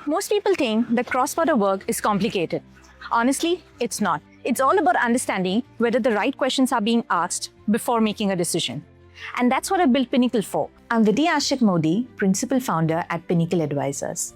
Most people think that cross-border work is complicated. Honestly, it's not. It's all about understanding whether the right questions are being asked before making a decision. And that's what I built Pinnacle for. I'm Vidhi Ashik Mody, Principal Founder at Pinnacle Advisors.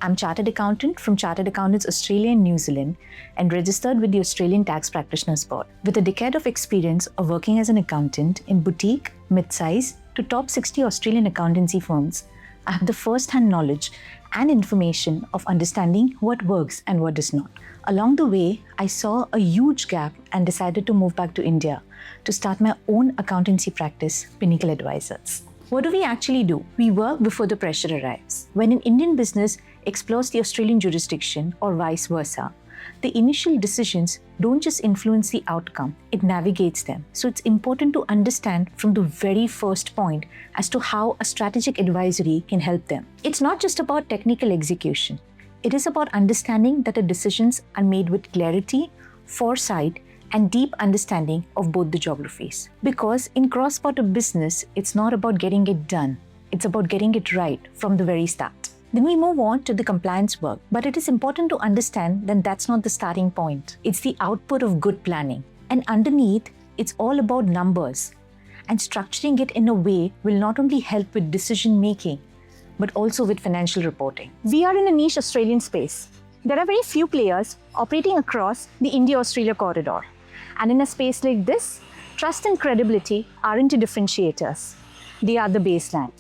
I'm Chartered Accountant from Chartered Accountants Australia and New Zealand and registered with the Australian Tax Practitioners Board. With a decade of experience of working as an accountant in boutique, mid-size to top 60 Australian accountancy firms, I have the first-hand knowledge and information of understanding what works and what does not. Along the way, I saw a huge gap and decided to move back to India to start my own accountancy practice, Pinnacle Advisors. What do we actually do? We work before the pressure arrives. When an Indian business explores the Australian jurisdiction or vice versa, the initial decisions don't just influence the outcome, it navigates them. So it's important to understand from the very first point as to how a strategic advisory can help them. It's not just about technical execution. It is about understanding that the decisions are made with clarity, foresight, and deep understanding of both the geographies. Because in cross-border business, it's not about getting it done. It's about getting it right from the very start. Then we move on to the compliance work. But it is important to understand that that's not the starting point. It's the output of good planning. And underneath, it's all about numbers. And structuring it in a way will not only help with decision making, but also with financial reporting. We are in a niche Australian space. There are very few players operating across the India-Australia corridor. And in a space like this, trust and credibility aren't the differentiators. They are the baseline.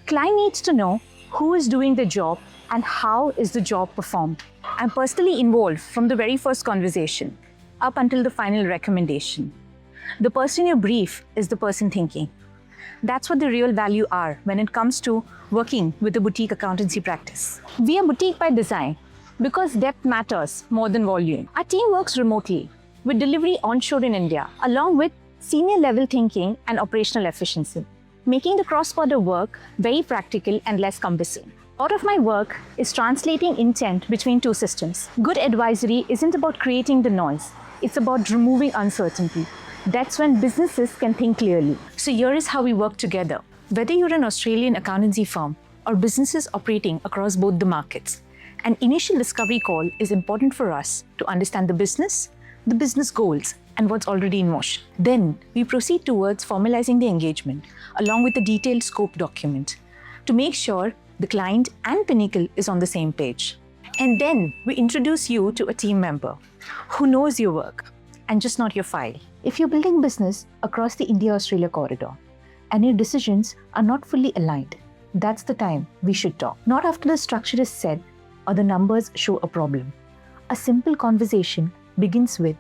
Client needs to know who is doing the job and how is the job performed. I'm personally involved from the very first conversation up until the final recommendation. The person you brief is the person thinking. That's what the real value are when it comes to working with a boutique accountancy practice. We are boutique by design because depth matters more than volume. Our team works remotely with delivery onshore in India, along with senior level thinking and operational efficiency, making the cross-border work very practical and less cumbersome. Part of my work is translating intent between two systems. Good advisory isn't about creating the noise. It's about removing uncertainty. That's when businesses can think clearly. So here is how we work together. Whether you're an Australian accountancy firm or businesses operating across both the markets, an initial discovery call is important for us to understand the business goals, and what's already in motion. Then we proceed towards formalizing the engagement along with a detailed scope document to make sure the client and Pinnacle is on the same page. And then we introduce you to a team member who knows your work and just not your file. If you're building business across the India-Australia corridor and your decisions are not fully aligned, that's the time we should talk. Not after the structure is set or the numbers show a problem. A simple conversation begins with,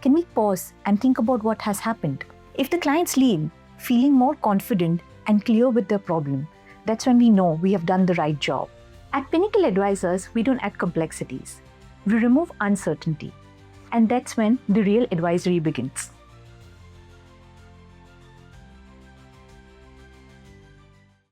can we pause and think about what has happened? If the clients leave feeling more confident and clear with their problem, that's when we know we have done the right job. At Pinnacle Advisors, we don't add complexities. We remove uncertainty. And that's when the real advisory begins.